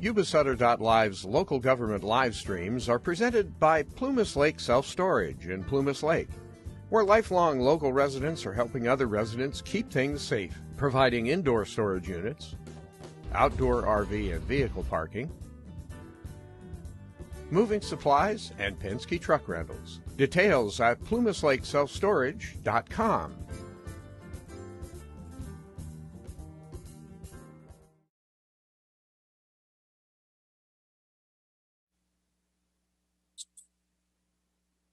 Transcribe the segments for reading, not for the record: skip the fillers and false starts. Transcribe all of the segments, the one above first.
Yuba-Sutter.live's local government live streams are presented by Plumas Lake Self-Storage in Plumas Lake, where lifelong local residents are helping other residents keep things safe, providing indoor storage units, outdoor RV and vehicle parking, moving supplies, and Penske truck rentals. Details at plumaslakeselfstorage.com.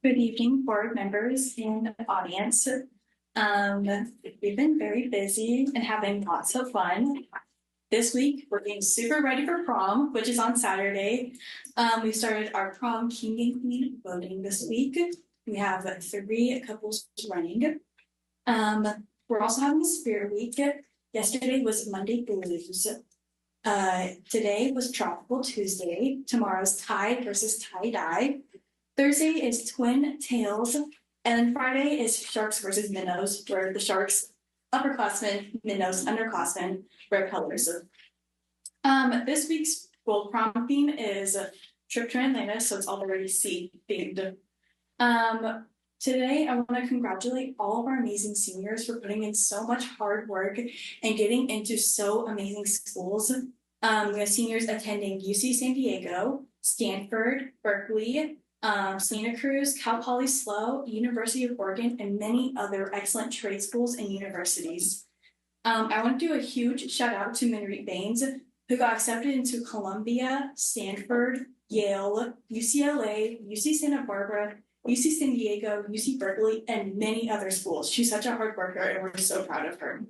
Good evening, board members and audience. We've been very busy and having lots of fun. This week, we're getting super ready for prom, which is on Saturday. We started our prom king and queen voting this week. We have 3 couples running. We're also having a spirit week. Yesterday was Monday Blues. Today was Tropical Tuesday. Tomorrow's Tide versus Tie-Dye. Thursday is Twin Tails, and then Friday is Sharks versus Minnows, where the Sharks upperclassmen, Minnows underclassmen wear colors. This week's gold prom theme is Trip to Atlanta, so it's already sea themed. Today, I want to congratulate all of our amazing seniors for putting in so much hard work and getting into so amazing schools. We have seniors attending UC San Diego, Stanford, Berkeley, Santa Cruz, Cal Poly SLO, University of Oregon, and many other excellent trade schools and universities. I want to do a huge shout out to Minreet Baines, who got accepted into Columbia, Stanford, Yale, UCLA, UC Santa Barbara, UC San Diego, UC Berkeley, and many other schools. She's such a hard worker, and we're so proud of her.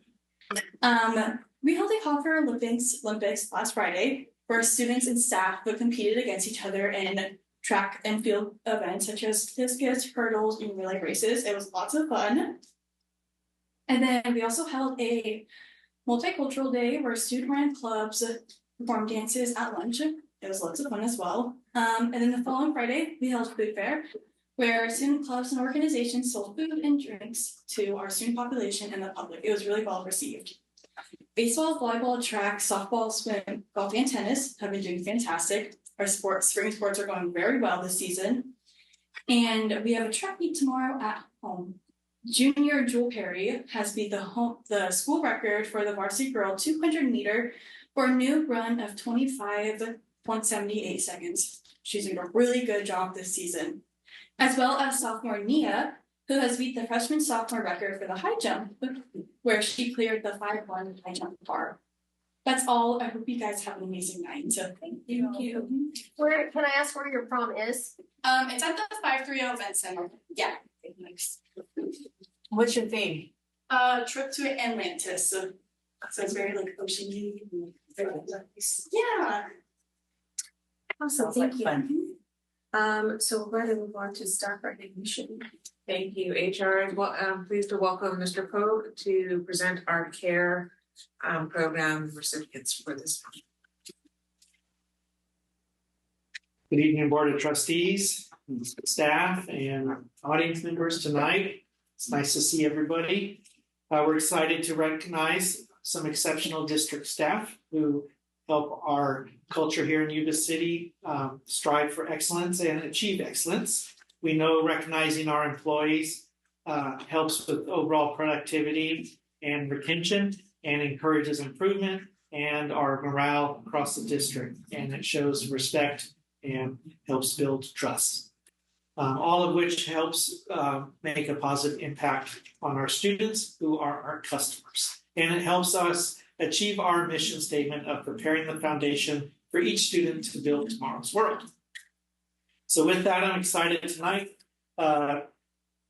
We held a Hawker Olympics last Friday, where students and staff competed against each other in track and field events such as discus, hurdles, and relay races. It was lots of fun. And then we also held a multicultural day where student-run clubs performed dances at lunch. It was lots of fun as well. And then the following Friday, we held food fair, where student clubs and organizations sold food and drinks to our student population and the public. It was really well received. Baseball, volleyball, track, softball, swim, golf, and tennis have been doing fantastic. Our spring sports are going very well this season. And we have a track meet tomorrow at home. Junior Jewel Perry has beat the school record for the varsity girl 200 meter for a new run of 25.78 seconds. She's doing a really good job this season. As well as sophomore Nia, who has beat the freshman sophomore record for the high jump, where she cleared the 5'1" high jump bar. That's all. I hope you guys have an amazing night. So thank you. Thank you. Where can I ask where your prom is? It's at the 530 event center. Yeah. Thanks. What's your theme? Trip to Atlantis. So it's very like ocean-y. Yeah. Awesome. Thank you. So we're going to move on to staff recognition. Thank you, HR. Well, I'm pleased to welcome Mr. Poe to present our CARE program recipients for this month. Good evening, Board of Trustees, staff, and audience members tonight. It's nice to see everybody. We're excited to recognize some exceptional district staff who help our culture here in Yuba City strive for excellence and achieve excellence. We know recognizing our employees helps with overall productivity and retention and encourages improvement and our morale across the district. And it shows respect and helps build trust. All of which helps make a positive impact on our students who are our customers. And it helps us achieve our mission statement of preparing the foundation for each student to build tomorrow's world. So with that, I'm excited tonight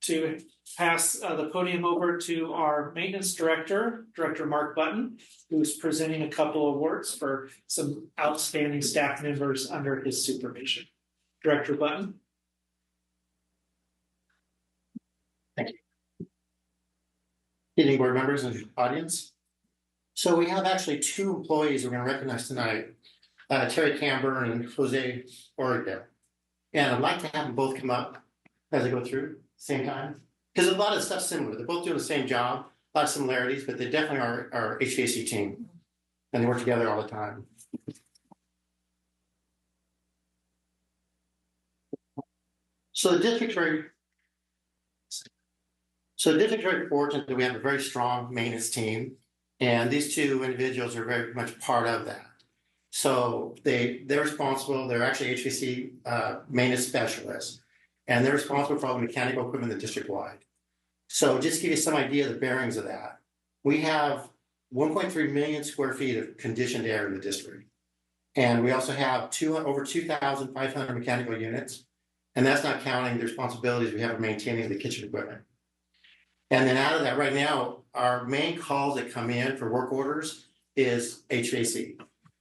to pass the podium over to our maintenance director, Director Mark Button, who's presenting a couple of awards for some outstanding staff members under his supervision. Director Button. Thank you. Good evening, board members and audience. So we have actually 2 employees we're going to recognize tonight, Terry Camber and Jose Orega. And I'd like to have them both come up as I go through at the same time. Because a lot of stuff's similar. They're both doing the same job, a lot of similarities, but they definitely are our HVAC team. And they work together all the time. So the district's very fortunate that we have a very strong maintenance team, and these two individuals are very much part of that. So they're responsible. They're actually HVAC maintenance specialists, and they're responsible for all the mechanical equipment in the district wide. So just to give you some idea of the bearings of that, we have 1.3 million square feet of conditioned air in the district, and we also have over 2,500 mechanical units. And that's not counting the responsibilities we have of maintaining the kitchen equipment. And then out of that, right now, our main calls that come in for work orders is HVAC.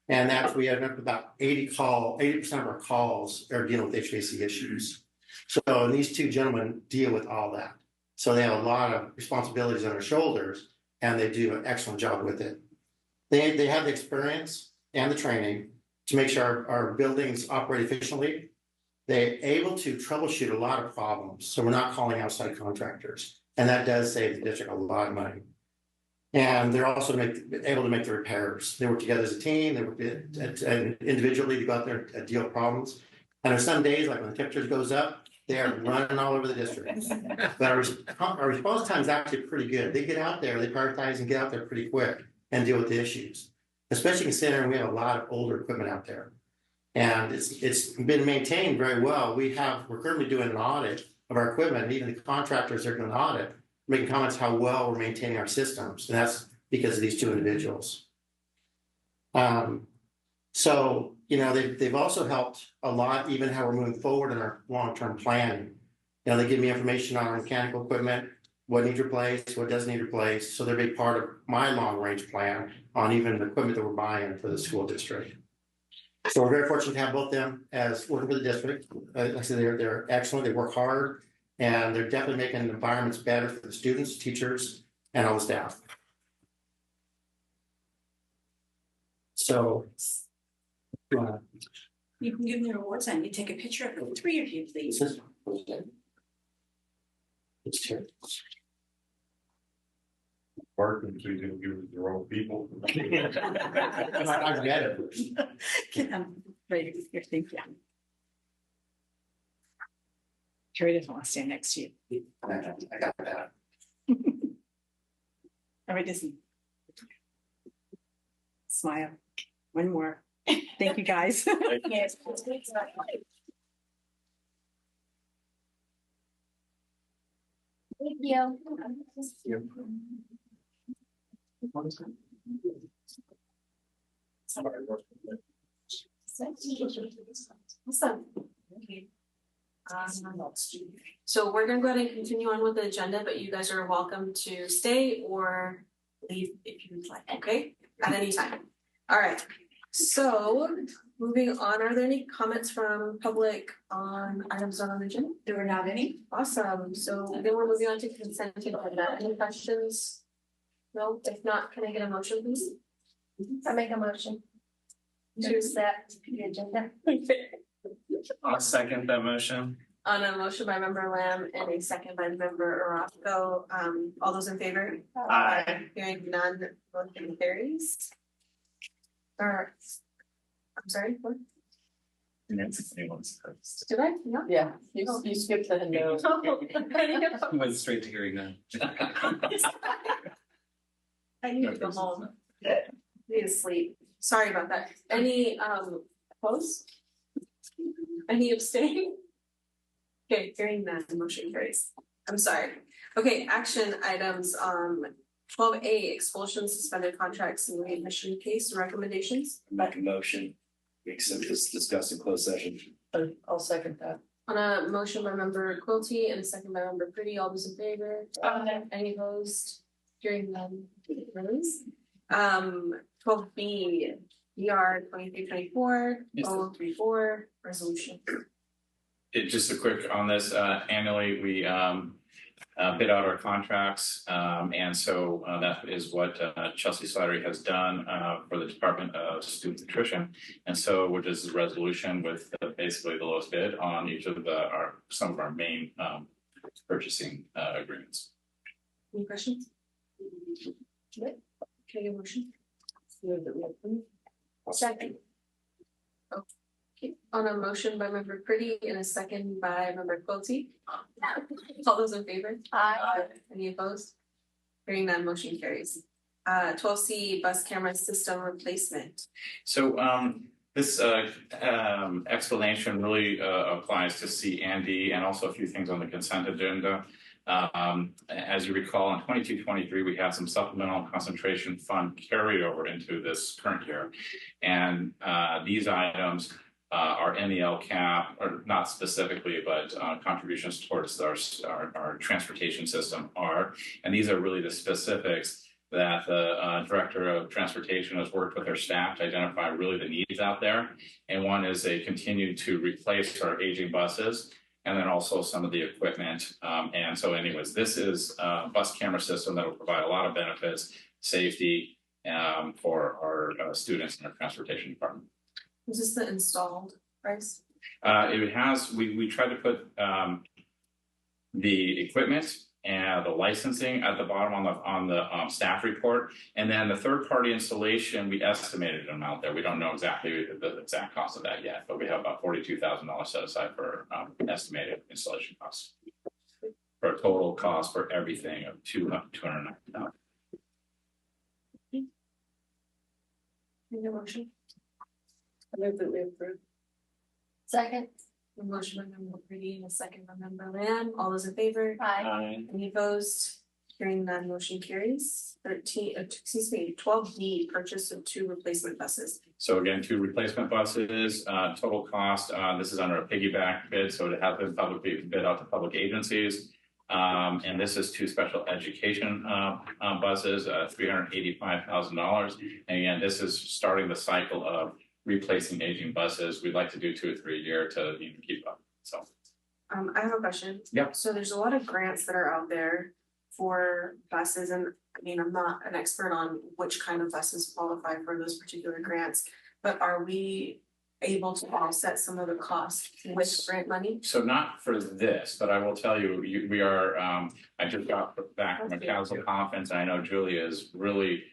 And that's, we have about 80% of our calls are dealing with HVAC issues. So these two gentlemen deal with all that. So they have a lot of responsibilities on their shoulders, and they do an excellent job with it. They have the experience and the training to make sure our buildings operate efficiently. They're able to troubleshoot a lot of problems, so we're not calling outside contractors, and that does save the district a lot of money. And they're also able to make the repairs. They work together as a team. They work individually to go out there and deal with problems. And on some days, like when the temperature goes up, they are running all over the district. But our response time is actually pretty good. They get out there, they prioritize and get out there pretty quick and deal with the issues, especially considering we have a lot of older equipment out there. And it's been maintained very well. We're currently doing an audit of our equipment, and even the contractors are doing an audit, making comments how well we're maintaining our systems. And that's because of these two individuals. So, you know, they've also helped a lot, even how we're moving forward in our long-term planning. You know, they give me information on our mechanical equipment, what needs replaced, what doesn't need replaced. So they're a big part of my long-range plan on even the equipment that we're buying for the school district. So we're very fortunate to have both them as working for the district. Like I said, they're excellent. They work hard, and they're definitely making environments better for the students, teachers, and all the staff. So you can give me an award sign. You take a picture of the three of you, please. It's terrible. Barking so you can give it to the wrong people. I've met it. Right here, thank you. Carrie doesn't want to stand next to you. I got that. All right, Disney. Smile. One more. Thank you, guys. Yes. Thank you. Awesome. So we're gonna go ahead and continue on with the agenda, but you guys are welcome to stay or leave if you would like, okay? At any time. All right, so moving on, are there any comments from public on items on the agenda? There were not any. Awesome, so then we're moving on to consent agenda. Any questions? No, if not, can I get a motion, please? I make a motion to set the agenda. I'll second that motion. On a motion by member Lamb and a second by member Orozco, all those in favor? Aye. Hearing none, motion carries. I'm sorry, what? Nancy wants first. Did I? No. Yeah, you skipped the no. Went straight to hearing none. I need to go home. Need to sleep. Sorry about that. Any opposed? Any abstaining? Okay, hearing none, motion carries. I'm sorry. Okay, action items, 12A, expulsion, suspended contracts, and readmission case recommendations. Make a motion. We accept this discussed in closed session. I'll second that. On a motion by member Quilty and a second by member Pretty, all those in favor? Aye. Any opposed? Hearing none, release. 12B, ER 2324, Yes, sir. 0034, resolution. Just a quick on this, annually, we bid out our contracts. And so that is what Chelsea Slattery has done for the Department of Student Nutrition. And so which is a resolution with basically the lowest bid on each of some of our main purchasing agreements. Any questions? No? Can I get a motion? Second. Okay, On a motion by member Pretty and a second by member Quilty. All those in favor? Aye. Any opposed? Hearing none, motion carries. 12C bus camera system replacement. So this explanation really applies to C and D and also a few things on the consent agenda. As you recall, in 22-23, we had some supplemental concentration fund carryover into this current year. And these items are in the LCAP, or not specifically, but contributions towards our transportation system are. And these are really the specifics that the Director of Transportation has worked with their staff to identify really the needs out there. And one is they continue to replace our aging buses, and then also some of the equipment. And so anyways, this is a bus camera system that will provide a lot of benefits, safety for our students in our transportation department. Is this the installed price? It has, we tried to put the equipment and the licensing at the bottom on the staff report, and then the third-party installation, we estimated an amount there. We don't know exactly the exact cost of that yet, but we have about $42,000 set aside for estimated installation costs, for a total cost for everything of $290,000. Any motion? I move that we approve. Second. A motion by member Pretty and a second by member Lamb. All those in favor? Aye. Any opposed? Hearing none, motion carries. 12D, purchase of 2 replacement buses. So again, 2 replacement buses, total cost, this is under a piggyback bid, so it has been publicly bid out to public agencies. And this is 2 special education buses, $385,000. And again, this is starting the cycle of replacing aging buses. We'd like to do 2 or 3 a year to keep up. So I have a question. Yep. So there's a lot of grants that are out there for buses, and I mean, I'm not an expert on which kind of buses qualify for those particular grants, but are we able to offset some of the costs with grant money? So not for this, but I will tell you, we are, I just got back from a council conference, and I know Julia has really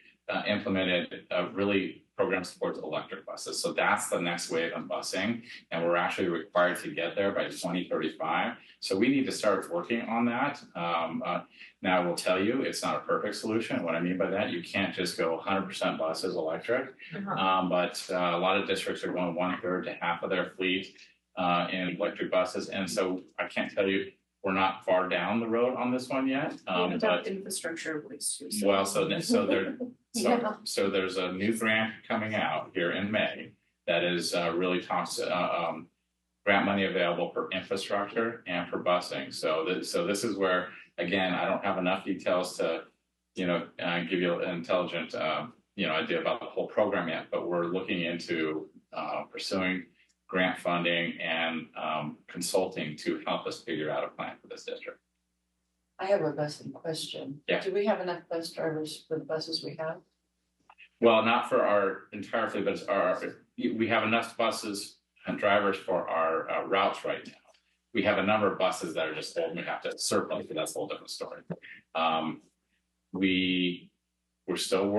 implemented really programs towards electric buses. So that's the next wave of busing, and we're actually required to get there by 2035. So we need to start working on that. Now I will tell you, it's not a perfect solution. What I mean by that, you can't just go 100% buses electric, but a lot of districts are going 1/3 to half of their fleet in electric buses. And so I can't tell you, we're not far down the road on this one yet. But infrastructure waste too. well, so there's a new grant coming out here in May that is really talks grant money available for infrastructure and for busing. So this is where, again, I don't have enough details to give you an intelligent idea about the whole program yet, but we're looking into pursuing grant funding and consulting to help us figure out a plan for this district. I have a busing question. Yeah. Do we have enough bus drivers for the buses we have? Well, not for our entire fleet, but we have enough buses and drivers for our routes right now. We have a number of buses that are just old and we have to surplus, but that's a whole different story. We're still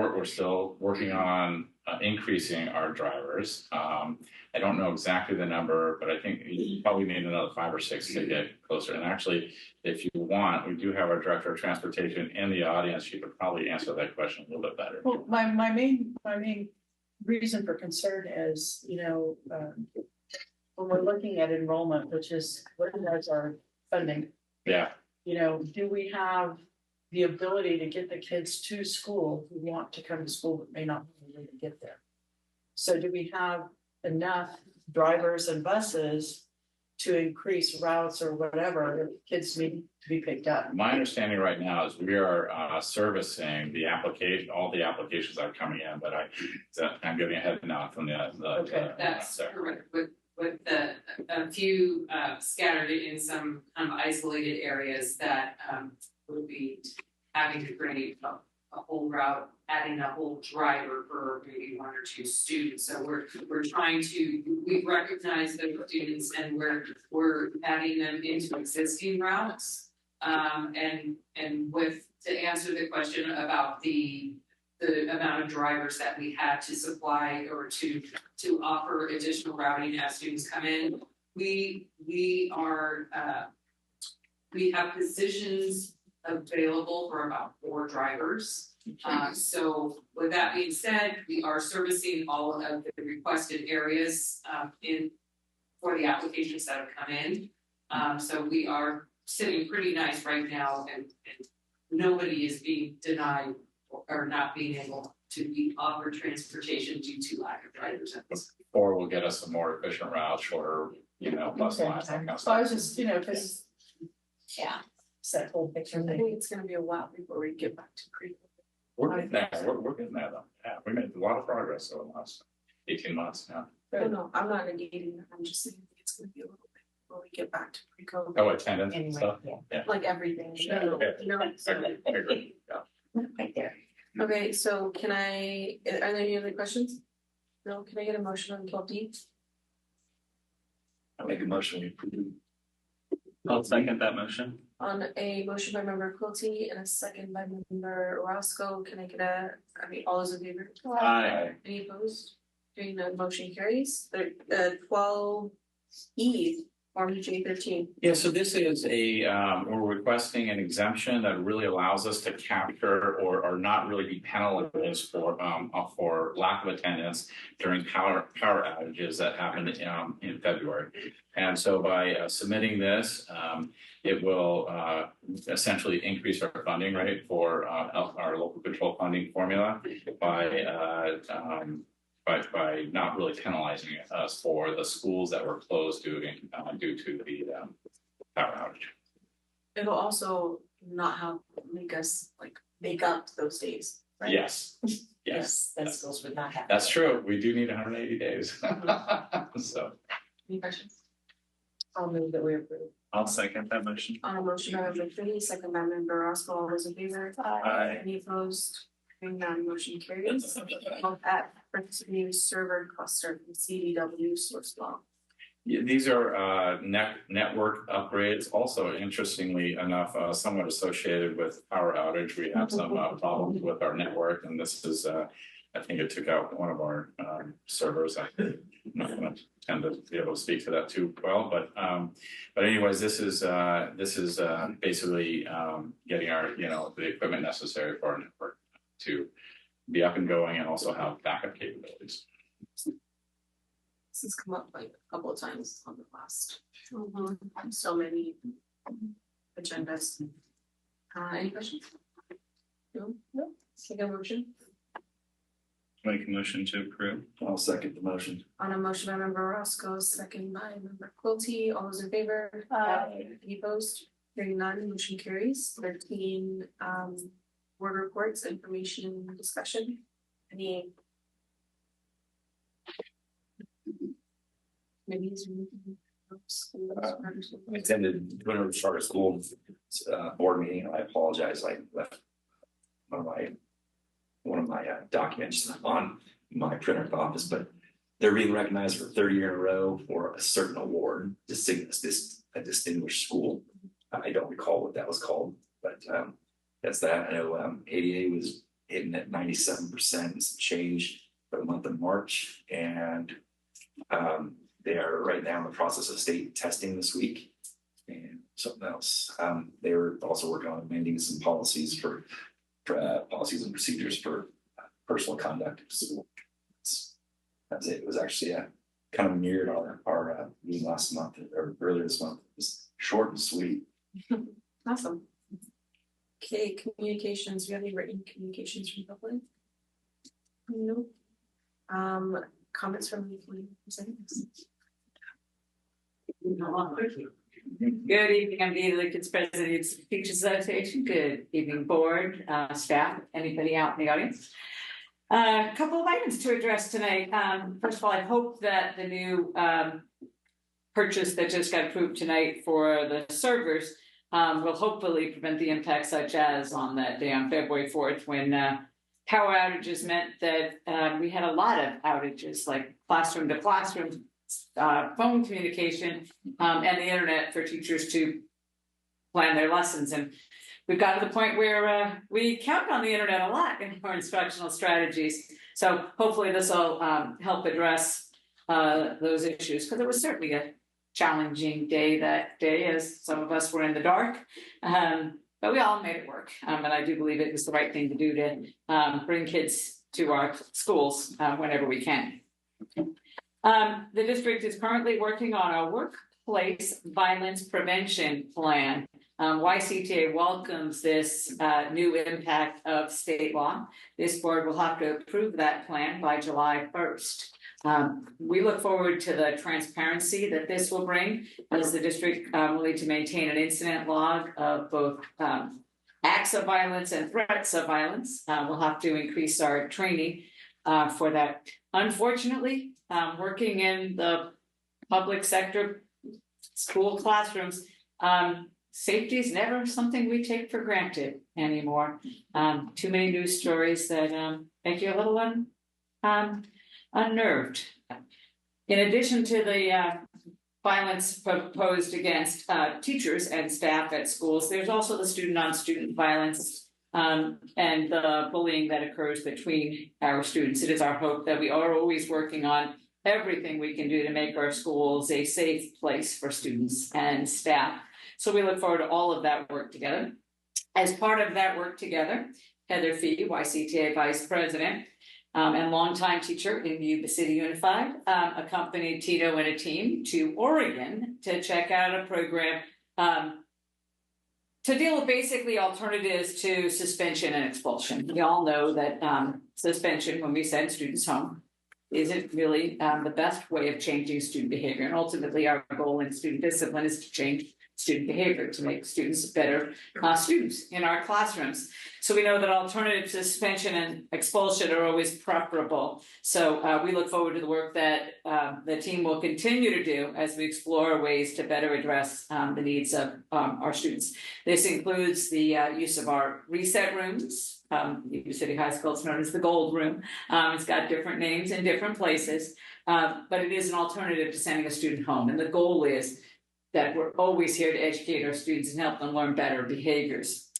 working on increasing our drivers. I don't know exactly the number, but I think you probably need another 5 or 6 to get closer. And actually, if you want, we do have our Director of Transportation in the audience. She could probably answer that question a little bit better. Well, my main reason for concern is, when we're looking at enrollment, which is what is our funding? Yeah. Do we have the ability to get the kids to school who want to come to school but may not be able to get there? So do we have enough drivers and buses to increase routes or whatever if kids need to be picked up? My understanding right now is we are servicing the application, all the applications that are coming in, but I'm giving a head nod from the Okay. That's correct. With a few scattered in some kind of isolated areas that would be having to create a whole route, adding a whole driver for maybe 1 or 2 students. So we're trying to, we recognize those students and we're adding them into existing routes. And to answer the question about the the amount of drivers that we had to supply or to offer additional routing as students come in. We have positions available for about 4 drivers. So with that being said, we are servicing all of the requested areas for the applications that have come in. So we are sitting pretty nice right now, and nobody is being denied or not being able to be offered transportation due to lack of drivers. Or will get us a more efficient route, shorter, bus lines. That kind of So I was stuff. just, because. Yeah. Set whole picture. I think it's gonna be a while before we get back to pre. We're getting there. We're getting there though. Yeah, we made a lot of progress over the last 18 months now. No, I'm not negating that, I'm just saying it's gonna be a little bit before we get back to pre-COVID. Oh, attendance and stuff. Yeah. Like everything. Yeah. So- I agree. Yeah. Right there. Okay, so are there any other questions? No, can I get a motion on 12D? I'll make a motion to approve. I'll second that motion. On a motion by member Quilty and a second by member Roscoe, can I get all those in favor? Aye. Any opposed? Hearing none, motion carries. 12E, Form J13. Yeah, so this is we're requesting an exemption that really allows us to capture or not really be penalized for lack of attendance during power outages that happened in February. And so by submitting this, it will essentially increase our funding rate for our local control funding formula by not really penalizing us for the schools that were closed due to the power outage. It'll also not make us make up those days, right? Yes. That schools would not have. That's true. We do need 180 days. So Any questions? I'll move that we approve. I'll second that motion. On a motion by member Finney, second by member Roscoe, all those in favor? Aye. Any opposed? Hearing none, motion carries. At new server cluster from CDW source law. Yeah, these are network upgrades. Also, interestingly enough, somewhat associated with power outage. We have some problems with our network, and this is I think it took out one of our servers. I'm not going to tend to be able to speak to that too well, but anyways, this is basically getting our the equipment necessary for our network to be up and going and also have backup capabilities. This has come up a couple of times on the last, so many agendas. Any questions? No. Take a motion. Make a motion to approve. I'll second the motion. On a motion by member Roscoe, second by member Quilty, all those in favor? Any opposed? Hearing none, motion carries. 13 board reports, information, discussion. Any? Maybe he's. I attended Winter Charter School board meeting. I apologize. I left one of my documents on my printer at the office, but they're being recognized for 30 years in a row for a certain award, a distinguished school. I don't recall what that was called, but that's that. I know ADA was hitting at 97% and some change for the month of March, and they are right now in the process of state testing this week. And something else, they were also working on amending some policies for policies and procedures for personal conduct. So that's it. It was actually kind of mirrored our meeting last month or earlier this month. It was short and sweet. Awesome. Okay, communications. Do you have any written communications from the public? No. Comments from the representatives? Good evening, I'm Dana Lickens, President of the Teachers Association. Good evening, board, staff, anybody out in the audience. A couple of items to address tonight. First of all, I hope that the new purchase that just got approved tonight for the servers will hopefully prevent the impact such as on that day on February 4th when power outages meant that we had a lot of outages like classroom to classroom, phone communication, and the internet for teachers to plan their lessons. And we've gotten to the point where we count on the internet a lot in our instructional strategies. So hopefully this will help address those issues, because it was certainly a challenging day that day, as some of us were in the dark. But we all made it work. And I do believe it was the right thing to do to bring kids to our schools whenever we can. The district is currently working on a workplace violence prevention plan. YCTA welcomes this new impact of state law. This board will have to approve that plan by July 1st. We look forward to the transparency that this will bring, as the district will need to maintain an incident log of both acts of violence and threats of violence. We'll have to increase our training for that. Unfortunately, working in the public sector school classrooms, safety is never something we take for granted anymore. Too many news stories that make you a little unnerved. In addition to the violence proposed against teachers and staff at schools, there's also the student-on-student violence and the bullying that occurs between our students. It is our hope that we are always working on everything we can do to make our schools a safe place for students and staff. So we look forward to all of that work together. As part of that work together, Heather Fee, YCTA Vice President, and longtime teacher in Yuba-Sutter Unified, accompanied Tito and a team to Oregon to check out a program to deal with basically alternatives to suspension and expulsion. We all know that suspension, when we send students home, isn't really the best way of changing student behavior. And ultimately, our goal in student discipline is to change student behavior, to make students better students in our classrooms. So we know that alternatives to suspension and expulsion are always preferable. So we look forward to the work that the team will continue to do as we explore ways to better address the needs of our students. This includes the use of our reset rooms. Yuba City High School is known as the Gold Room. It's got different names in different places, but it is an alternative to sending a student home. And the goal is that we're always here to educate our students and help them learn better behaviors.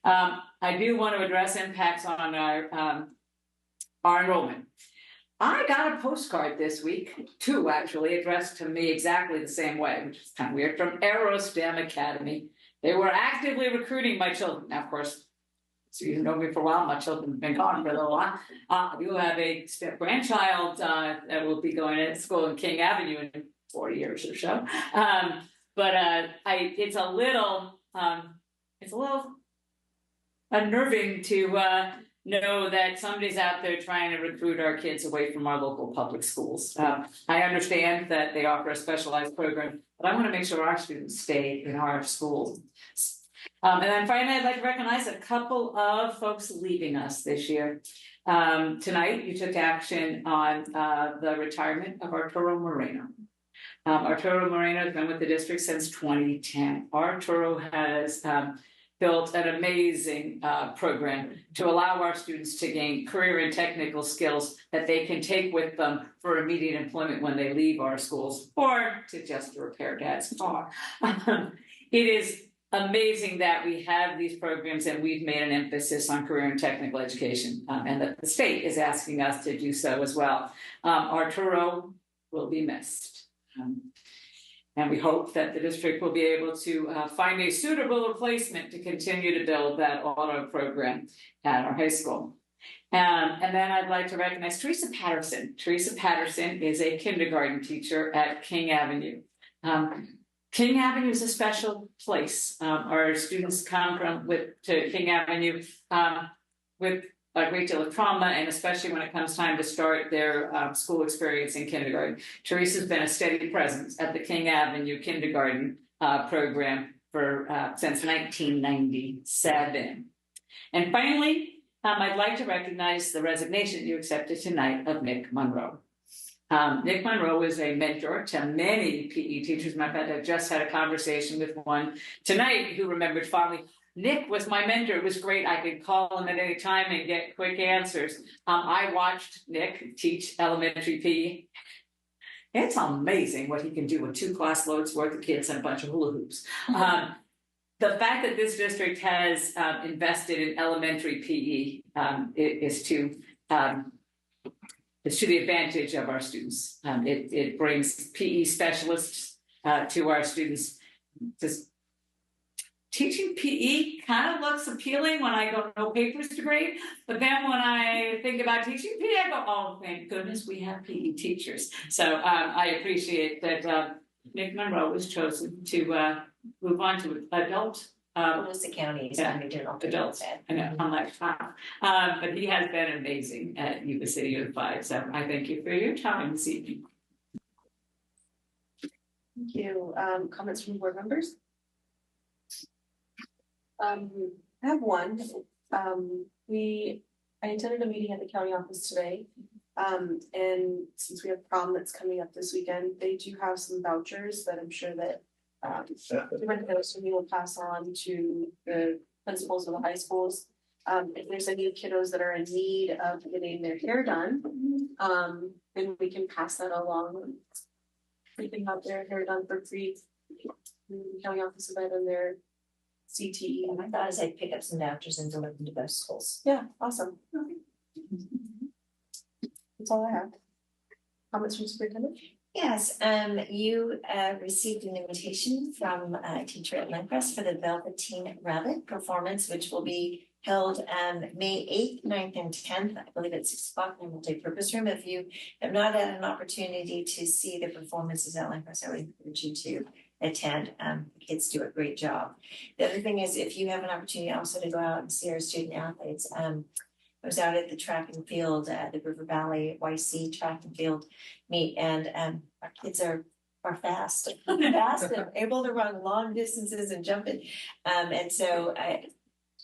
I do want to address impacts on our enrollment. I got a postcard this week, two actually, addressed to me exactly the same way, which is kind of weird, from AeroSTEM Academy. They were actively recruiting my children. Now, of course, so you know me for a while, my children have been gone for a little while. I do have a grandchild that will be going to school in King Avenue in 40 years or so. But it's a little unnerving to know that somebody's out there trying to recruit our kids away from our local public schools. I understand that they offer a specialized program, but I want to make sure our students stay in our schools. And then finally, I'd like to recognize a couple of folks leaving us this year. Tonight, you took action on the retirement of Arturo Moreno. Arturo Moreno has been with the district since 2010. Arturo has built an amazing program to allow our students to gain career and technical skills that they can take with them for immediate employment when they leave our schools, or to just repair dad's car. It is amazing that we have these programs and we've made an emphasis on career and technical education, and that the state is asking us to do so as well. Arturo will be missed. And we hope that the district will be able to find a suitable replacement to continue to build that auto program at our high school. And then I'd like to recognize Teresa Patterson. Teresa Patterson is a kindergarten teacher at King Avenue. King Avenue is a special place. Our students come to King Avenue with a great deal of trauma, and especially when it comes time to start their school experience in kindergarten. Teresa's been a steady presence at the King Avenue kindergarten program for since 1997. And finally, I'd like to recognize the resignation you accepted tonight of Nick Monroe. Nick Monroe is a mentor to many PE teachers. Matter of fact, I just had a conversation with one tonight who remembered fondly, Nick was my mentor. It was great. I could call him at any time and get quick answers. I watched Nick teach elementary PE. It's amazing what he can do with 2 class loads worth of kids and a bunch of hula hoops. the fact that this district has invested in elementary PE is to the advantage of our students. It brings PE specialists to our students. Just teaching PE kind of looks appealing when I go no papers to grade, but then when I think about teaching PE, I go, oh, thank goodness we have PE teachers. So I appreciate that Nick Monroe was chosen to move on to adult. Most the counties, adults. I know, I'm like, wow. But he has been amazing at Yuba City Unified. So I thank you for your time this evening. Thank you. Comments from board members? I have one. I attended a meeting at the county office today. And since we have prom that's coming up this weekend, they do have some vouchers that I'm sure that we will pass on to the principals of the high schools. If there's any kiddos that are in need of getting their hair done, then we can pass that along. We can have their hair done for free. The county office event and their CTE. My thought is I'd pick up some vouchers and deliver them to those schools. Yeah, awesome. That's all I have. Comments from superintendent? Yes, you received an invitation from a teacher at Lancaster for the Velveteen Rabbit performance, which will be held May 8th, 9th, and 10th. I believe at 6 o'clock in the multi-purpose room. If you have not had an opportunity to see the performances at Lancaster, I would encourage you to attend. The kids do a great job. The other thing is, if you have an opportunity also to go out and see our student athletes, I was out at the track and field, the River Valley YC track and field meet, and our kids are fast, fast and able to run long distances and jump it. And so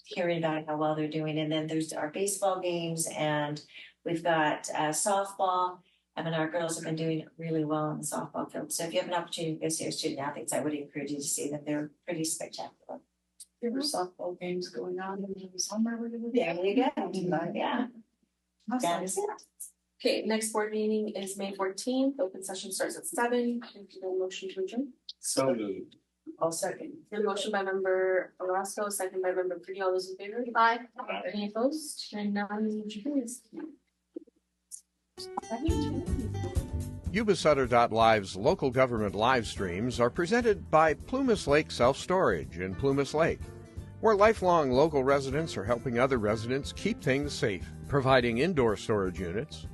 hearing about how well they're doing, and then there's our baseball games, and we've got softball. And our girls have been doing really well on the softball field. So if you have an opportunity to go see our student athletes, I would encourage you to see them. They're pretty spectacular. There were softball games going on in the summer. There you go. Yeah. Awesome. That is it. Okay, next board meeting is May 14th. Open session starts at 7. Can you do a motion to adjourn? So moved. I'll second. A motion by member Orozco, second by member Pretty. All those in favor? Aye. Any opposed? Hearing none, motion carries. Yuba-Sutter.live's local government live streams are presented by Plumas Lake Self-Storage in Plumas Lake, where lifelong local residents are helping other residents keep things safe, providing indoor storage units,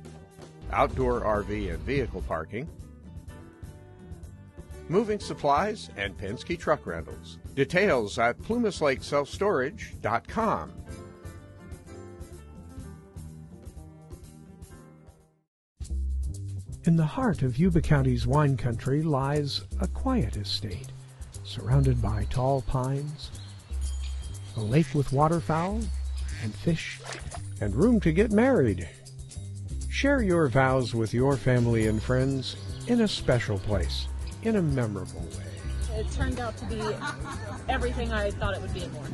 outdoor RV and vehicle parking, moving supplies, and Penske truck rentals. Details at plumaslakeselfstorage.com. In the heart of Yuba County's wine country lies a quiet estate, surrounded by tall pines, a lake with waterfowl and fish, and room to get married. Share your vows with your family and friends in a special place, in a memorable way. It turned out to be everything I thought it would be and more.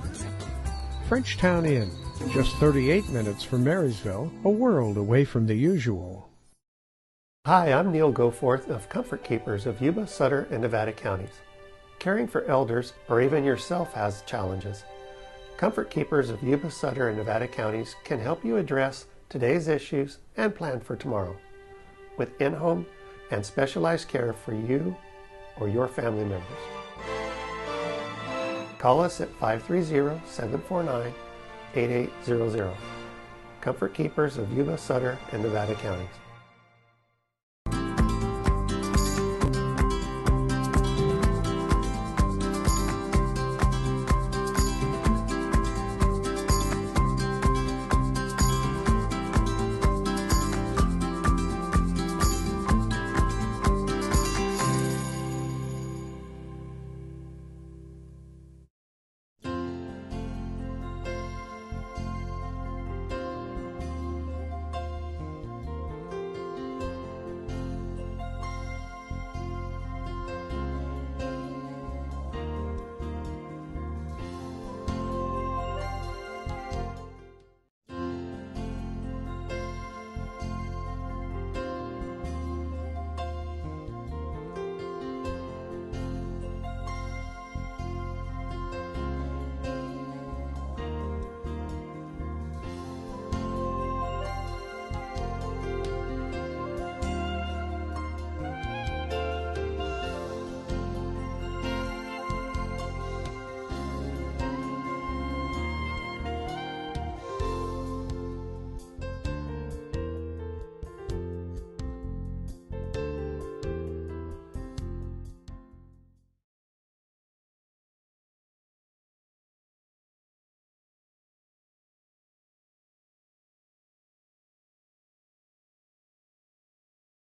Frenchtown Inn, just 38 minutes from Marysville, a world away from the usual. Hi, I'm Neil Goforth of Comfort Keepers of Yuba, Sutter, and Nevada counties. Caring for elders or even yourself has challenges. Comfort Keepers of Yuba, Sutter, and Nevada counties can help you address today's issues and plan for tomorrow with in-home and specialized care for you or your family members. Call us at 530-749-8800. Comfort Keepers of Yuba, Sutter, and Nevada counties.